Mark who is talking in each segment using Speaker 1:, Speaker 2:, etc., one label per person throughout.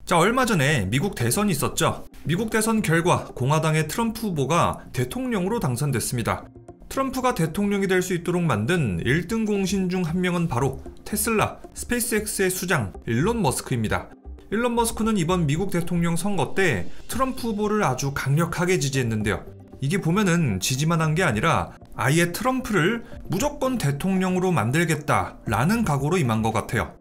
Speaker 1: 자, 얼마 전에 미국 대선이 있었죠. 미국 대선 결과 공화당의 트럼프 후보가 대통령으로 당선됐습니다. 트럼프가 대통령이 될 수 있도록 만든 1등 공신 중 한 명은 바로 테슬라, 스페이스X의 수장 일론 머스크입니다. 일론 머스크는 이번 미국 대통령 선거 때 트럼프 후보를 아주 강력하게 지지했는데요. 이게 보면은 지지만 한 게 아니라 아예 트럼프를 무조건 대통령으로 만들겠다라는 각오로 임한 것 같아요.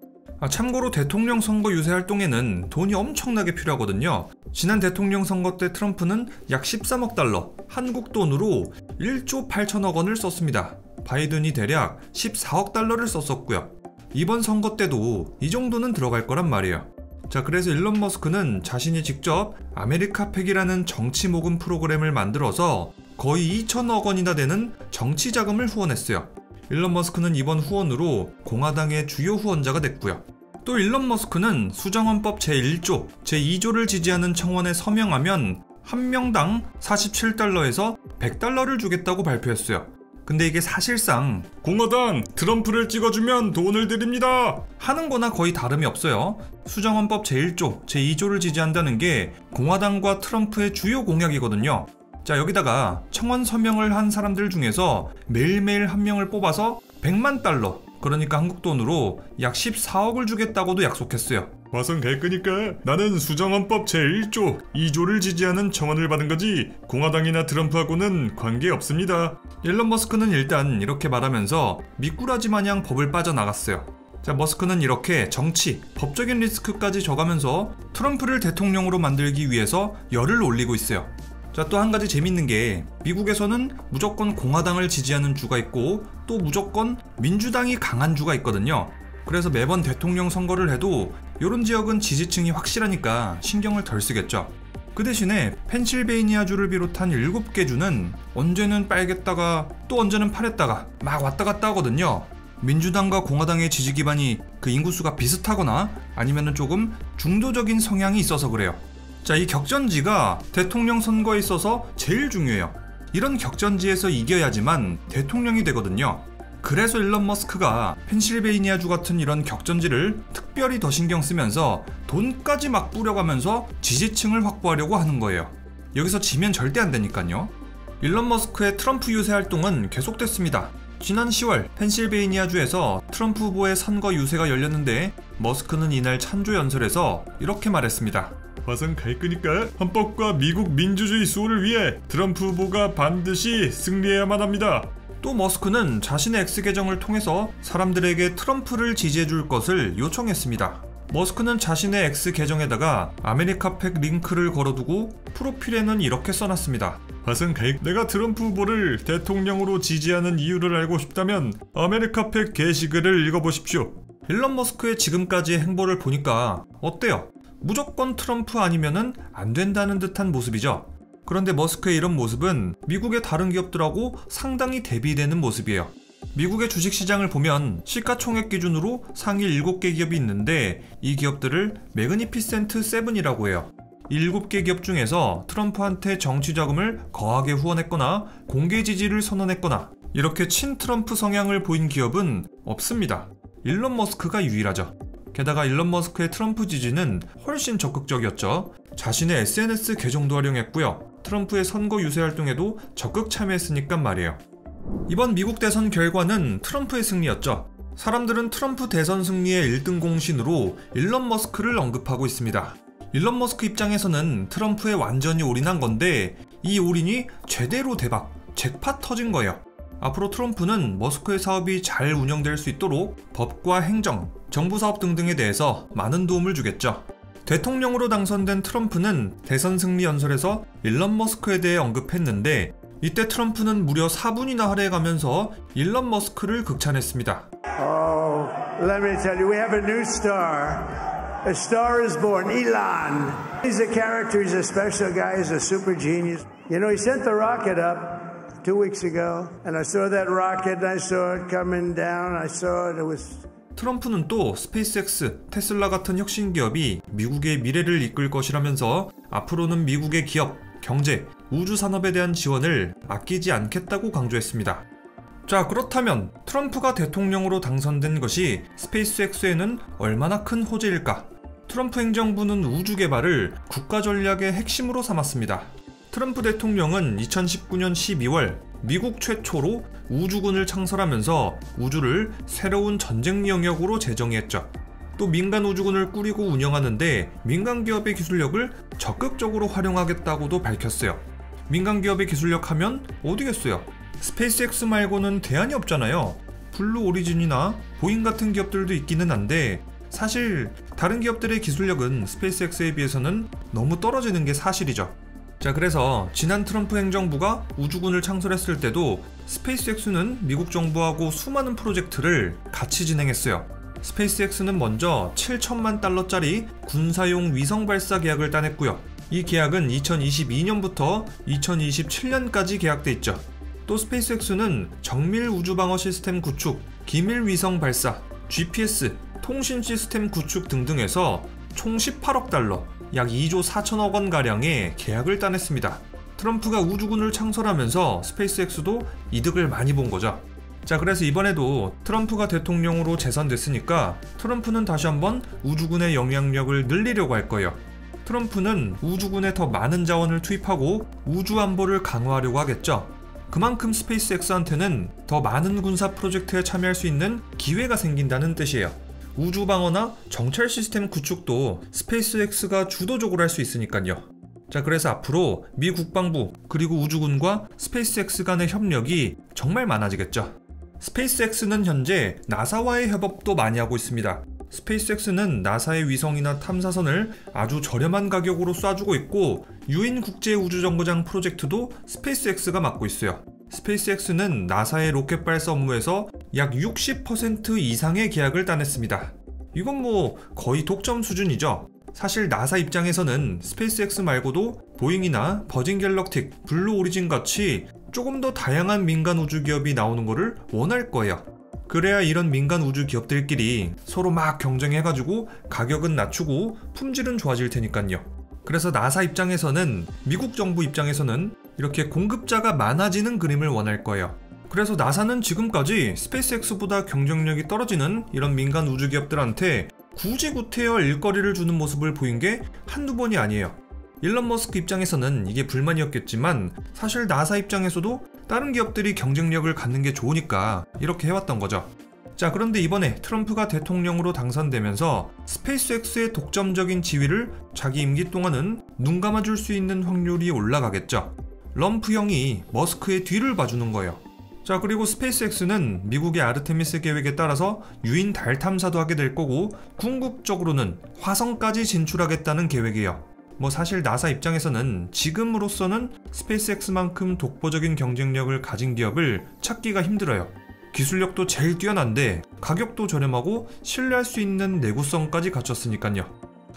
Speaker 1: 참고로 대통령 선거 유세 활동에는 돈이 엄청나게 필요하거든요. 지난 대통령 선거 때 트럼프는 약 13억 달러, 한국 돈으로 1조 8천억 원을 썼습니다. 바이든이 대략 14억 달러를 썼었고요. 이번 선거 때도 이 정도는 들어갈 거란 말이에요. 자, 그래서 일론 머스크는 자신이 직접 아메리카팩이라는 정치 모금 프로그램을 만들어서 거의 2천억 원이나 되는 정치 자금을 후원했어요. 일론 머스크는 이번 후원으로 공화당의 주요 후원자가 됐고요. 또 일론 머스크는 수정헌법 제1조, 제2조를 지지하는 청원에 서명하면 한 명당 47달러에서 100달러를 주겠다고 발표했어요. 근데 이게 사실상 공화당 트럼프를 찍어주면 돈을 드립니다 하는 거나 거의 다름이 없어요. 수정헌법 제1조, 제2조를 지지한다는 게 공화당과 트럼프의 주요 공약이거든요. 자, 여기다가 청원 서명을 한 사람들 중에서 매일매일 한 명을 뽑아서 100만 달러, 그러니까 한국 돈으로 약 14억을 주겠다고도 약속했어요.
Speaker 2: 화성 갈 거니까 나는 수정헌법 제1조, 2조를 지지하는 청원을 받은 거지 공화당이나 트럼프하고는 관계없습니다.
Speaker 1: 일론 머스크는 일단 이렇게 말하면서 미꾸라지 마냥 법을 빠져나갔어요. 자, 머스크는 이렇게 정치, 법적인 리스크까지 져가면서 트럼프를 대통령으로 만들기 위해서 열을 올리고 있어요. 자, 또 한 가지 재밌는 게 미국에서는 무조건 공화당을 지지하는 주가 있고 또 무조건 민주당이 강한 주가 있거든요. 그래서 매번 대통령 선거를 해도 이런 지역은 지지층이 확실하니까 신경을 덜 쓰겠죠. 그 대신에 펜실베이니아주를 비롯한 7개 주는 언제는 빨겠다가 또 언제는 파랬다가 막 왔다 갔다 하거든요. 민주당과 공화당의 지지 기반이 그 인구수가 비슷하거나 아니면은 조금 중도적인 성향이 있어서 그래요. 자, 이 격전지가 대통령 선거에 있어서 제일 중요해요. 이런 격전지에서 이겨야지만 대통령이 되거든요. 그래서 일론 머스크가 펜실베이니아주 같은 이런 격전지를 특별히 더 신경 쓰면서 돈까지 막 뿌려가면서 지지층을 확보하려고 하는 거예요. 여기서 지면 절대 안 되니까요. 일론 머스크의 트럼프 유세 활동은 계속됐습니다. 지난 10월 펜실베이니아주에서 트럼프 후보의 선거 유세가 열렸는데 머스크는 이날 찬조 연설에서 이렇게 말했습니다.
Speaker 2: 화성 갈 거니까 헌법과 미국 민주주의 수호를 위해 트럼프 후보가 반드시 승리해야만 합니다.
Speaker 1: 또 머스크는 자신의 X 계정을 통해서 사람들에게 트럼프를 지지해줄 것을 요청했습니다. 머스크는 자신의 X 계정에다가 아메리카팩 링크를 걸어두고 프로필에는 이렇게 써놨습니다.
Speaker 2: 화성 갈 내가 트럼프 후보를 대통령으로 지지하는 이유를 알고 싶다면 아메리카팩 게시글을 읽어보십시오.
Speaker 1: 일론 머스크의 지금까지의 행보를 보니까 어때요? 무조건 트럼프 아니면은 안 된다는 듯한 모습이죠. 그런데 머스크의 이런 모습은 미국의 다른 기업들하고 상당히 대비되는 모습이에요. 미국의 주식시장을 보면 시가총액 기준으로 상위 7개 기업이 있는데 이 기업들을 매그니피센트 7이라고 해요. 7개 기업 중에서 트럼프한테 정치자금을 거하게 후원했거나 공개 지지를 선언했거나 이렇게 친트럼프 성향을 보인 기업은 없습니다. 일론 머스크가 유일하죠. 게다가 일론 머스크의 트럼프 지지는 훨씬 적극적이었죠. 자신의 SNS 계정도 활용했고요. 트럼프의 선거 유세 활동에도 적극 참여했으니까 말이에요. 이번 미국 대선 결과는 트럼프의 승리였죠. 사람들은 트럼프 대선 승리의 1등 공신으로 일론 머스크를 언급하고 있습니다. 일론 머스크 입장에서는 트럼프에 완전히 올인한 건데 이 올인이 제대로 대박, 잭팟 터진 거예요. 앞으로 트럼프는 머스크의 사업이 잘 운영될 수 있도록 법과 행정, 정부 사업 등등에 대해서 많은 도움을 주겠죠. 대통령으로 당선된 트럼프는 대선 승리 연설에서 일론 머스크에 대해 언급했는데 이때 트럼프는 무려 4분이나 할애해가면서 일론 머스크를 극찬했습니다.
Speaker 3: Oh, let me tell you, we have a new star. A star is born, Elon. He's a character, he's a special guy, he's a super genius. You know, he sent the rocket up 2 weeks ago, and I saw that rocket, I saw it coming down, I saw it, it was...
Speaker 1: 트럼프는 또 스페이스X, 테슬라 같은 혁신 기업이 미국의 미래를 이끌 것이라면서 앞으로는 미국의 기업, 경제, 우주 산업에 대한 지원을 아끼지 않겠다고 강조했습니다. 자, 그렇다면 트럼프가 대통령으로 당선된 것이 스페이스X에는 얼마나 큰 호재일까? 트럼프 행정부는 우주 개발을 국가 전략의 핵심으로 삼았습니다. 트럼프 대통령은 2019년 12월 미국 최초로 우주군을 창설하면서 우주를 새로운 전쟁 영역으로 제정했죠. 또 민간 우주군을 꾸리고 운영하는데 민간 기업의 기술력을 적극적으로 활용하겠다고도 밝혔어요. 민간 기업의 기술력 하면 어디겠어요? 스페이스X 말고는 대안이 없잖아요. 블루 오리진이나 보잉 같은 기업들도 있기는 한데 사실 다른 기업들의 기술력은 스페이스X에 비해서는 너무 떨어지는 게 사실이죠. 자, 그래서 지난 트럼프 행정부가 우주군을 창설했을 때도 스페이스X는 미국 정부하고 수많은 프로젝트를 같이 진행했어요. 스페이스X는 먼저 7천만 달러짜리 군사용 위성 발사 계약을 따냈고요. 이 계약은 2022년부터 2027년까지 계약돼 있죠. 또 스페이스X는 정밀 우주방어 시스템 구축, 기밀 위성 발사, GPS, 통신 시스템 구축 등등에서 총 18억 달러, 약 2조 4천억 원가량의 계약을 따냈습니다. 트럼프가 우주군을 창설하면서 스페이스X도 이득을 많이 본 거죠. 자, 그래서 이번에도 트럼프가 대통령으로 재선됐으니까 트럼프는 다시 한번 우주군의 영향력을 늘리려고 할 거예요. 트럼프는 우주군에 더 많은 자원을 투입하고 우주 안보를 강화하려고 하겠죠. 그만큼 스페이스X한테는 더 많은 군사 프로젝트에 참여할 수 있는 기회가 생긴다는 뜻이에요. 우주 방어나 정찰 시스템 구축도 스페이스X가 주도적으로 할 수 있으니까요. 자, 그래서 앞으로 미 국방부 그리고 우주군과 스페이스X 간의 협력이 정말 많아지겠죠. 스페이스X는 현재 나사와의 협업도 많이 하고 있습니다. 스페이스X는 나사의 위성이나 탐사선을 아주 저렴한 가격으로 쏴주고 있고 유인 국제우주정거장 프로젝트도 스페이스X가 맡고 있어요. 스페이스X는 나사의 로켓 발사 업무에서 약 60% 이상의 계약을 따냈습니다. 이건 뭐 거의 독점 수준이죠. 사실 나사 입장에서는 스페이스X 말고도 보잉이나 버진 갤럭틱, 블루 오리진 같이 조금 더 다양한 민간 우주 기업이 나오는 거를 원할 거예요. 그래야 이런 민간 우주 기업들끼리 서로 막 경쟁해가지고 가격은 낮추고 품질은 좋아질 테니까요. 그래서 나사 입장에서는, 미국 정부 입장에서는 이렇게 공급자가 많아지는 그림을 원할 거예요. 그래서 나사는 지금까지 스페이스X보다 경쟁력이 떨어지는 이런 민간 우주 기업들한테 굳이 구태여 일거리를 주는 모습을 보인 게 한두 번이 아니에요. 일론 머스크 입장에서는 이게 불만이었겠지만 사실 나사 입장에서도 다른 기업들이 경쟁력을 갖는 게 좋으니까 이렇게 해왔던 거죠. 자, 그런데 이번에 트럼프가 대통령으로 당선되면서 스페이스X의 독점적인 지위를 자기 임기 동안은 눈 감아줄 수 있는 확률이 올라가겠죠. 럼프형이 머스크의 뒤를 봐주는 거예요. 자, 그리고 스페이스X는 미국의 아르테미스 계획에 따라서 유인 달 탐사도 하게 될 거고 궁극적으로는 화성까지 진출하겠다는 계획이에요. 뭐 사실 나사 입장에서는 지금으로서는 스페이스X만큼 독보적인 경쟁력을 가진 기업을 찾기가 힘들어요. 기술력도 제일 뛰어난데 가격도 저렴하고 신뢰할 수 있는 내구성까지 갖췄으니까요.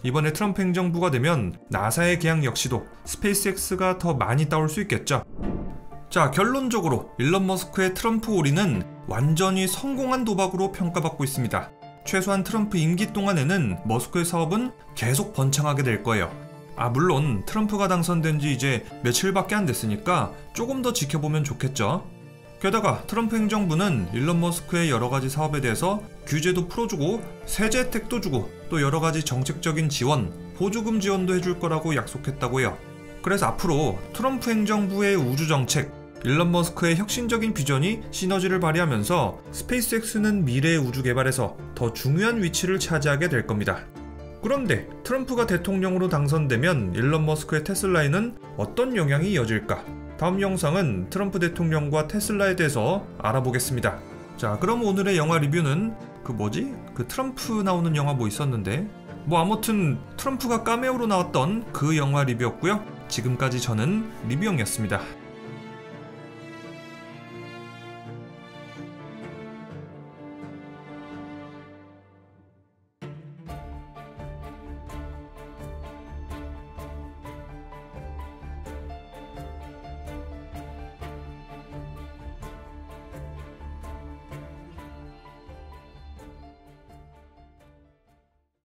Speaker 1: 이번에 트럼프 행정부가 되면 나사의 계약 역시도 스페이스X가 더 많이 따올 수 있겠죠. 자, 결론적으로 일론 머스크의 트럼프 올인은 완전히 성공한 도박으로 평가받고 있습니다. 최소한 트럼프 임기 동안에는 머스크의 사업은 계속 번창하게 될 거예요. 물론 트럼프가 당선된 지 이제 며칠밖에 안 됐으니까 조금 더 지켜보면 좋겠죠. 게다가 트럼프 행정부는 일론 머스크의 여러가지 사업에 대해서 규제도 풀어주고 세제 혜택도 주고 또 여러가지 정책적인 지원, 보조금 지원도 해줄 거라고 약속했다고 해요. 그래서 앞으로 트럼프 행정부의 우주정책, 일론 머스크의 혁신적인 비전이 시너지를 발휘하면서 스페이스X는 미래의 우주 개발에서 더 중요한 위치를 차지하게 될 겁니다. 그런데 트럼프가 대통령으로 당선되면 일론 머스크의 테슬라에는 어떤 영향이 이어질까? 다음 영상은 트럼프 대통령과 테슬라에 대해서 알아보겠습니다. 자, 그럼 오늘의 영화 리뷰는 그 트럼프 나오는 영화 뭐 있었는데? 아무튼 트럼프가 카메오로 나왔던 그 영화 리뷰였고요. 지금까지 저는 리뷰형이었습니다.